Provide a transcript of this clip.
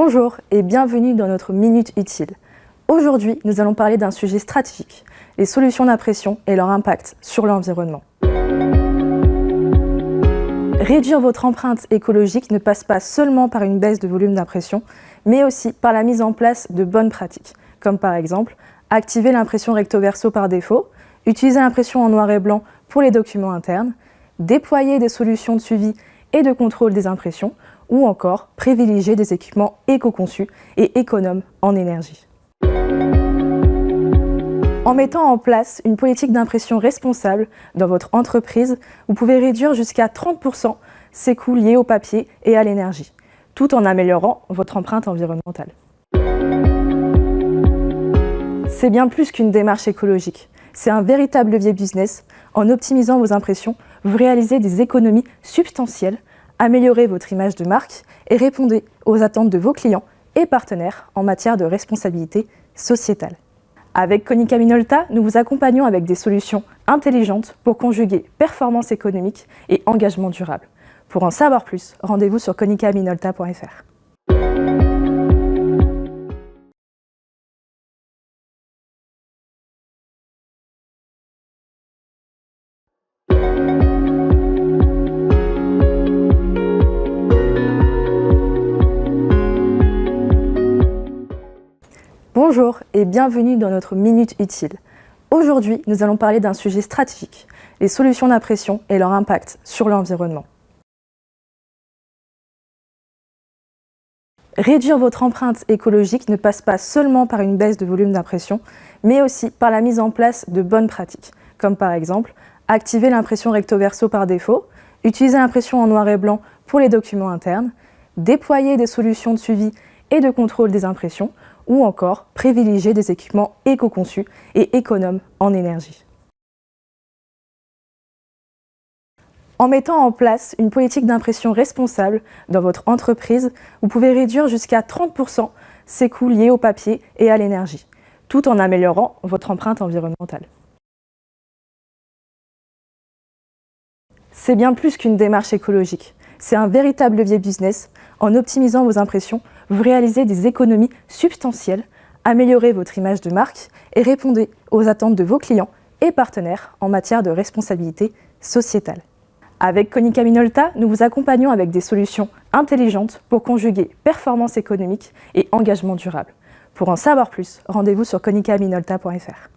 Bonjour et bienvenue dans notre Minute Utile. Aujourd'hui, nous allons parler d'un sujet stratégique, les solutions d'impression et leur impact sur l'environnement. Réduire votre empreinte écologique ne passe pas seulement par une baisse de volume d'impression, mais aussi par la mise en place de bonnes pratiques, comme par exemple activer l'impression recto verso par défaut, utiliser l'impression en noir et blanc pour les documents internes, déployer des solutions de suivi et de contrôle des impressions, ou encore privilégier des équipements éco-conçus et économes en énergie. En mettant en place une politique d'impression responsable dans votre entreprise, vous pouvez réduire jusqu'à 30% ces coûts liés au papier et à l'énergie, tout en améliorant votre empreinte environnementale. C'est bien plus qu'une démarche écologique, c'est un véritable levier business. En optimisant vos impressions, vous réalisez des économies substantielles, améliorez votre image de marque et répondez aux attentes de vos clients et partenaires en matière de responsabilité sociétale. Avec Konica Minolta, nous vous accompagnons avec des solutions intelligentes pour conjuguer performance économique et engagement durable. Pour en savoir plus, rendez-vous sur konicaminolta.fr. Bonjour et bienvenue dans notre Minute Utile. Aujourd'hui, nous allons parler d'un sujet stratégique, les solutions d'impression et leur impact sur l'environnement. Réduire votre empreinte écologique ne passe pas seulement par une baisse de volume d'impression, mais aussi par la mise en place de bonnes pratiques, comme par exemple activer l'impression recto verso par défaut, utiliser l'impression en noir et blanc pour les documents internes, déployer des solutions de suivi et de contrôle des impressions, ou encore privilégier des équipements éco-conçus et économes en énergie. En mettant en place une politique d'impression responsable dans votre entreprise, vous pouvez réduire jusqu'à 30% ces coûts liés au papier et à l'énergie, tout en améliorant votre empreinte environnementale. C'est bien plus qu'une démarche écologique, c'est un véritable levier business. En optimisant vos impressions, vous réalisez des économies substantielles, améliorez votre image de marque et répondez aux attentes de vos clients et partenaires en matière de responsabilité sociétale. Avec Konica Minolta, nous vous accompagnons avec des solutions intelligentes pour conjuguer performance économique et engagement durable. Pour en savoir plus, rendez-vous sur konicaminolta.fr.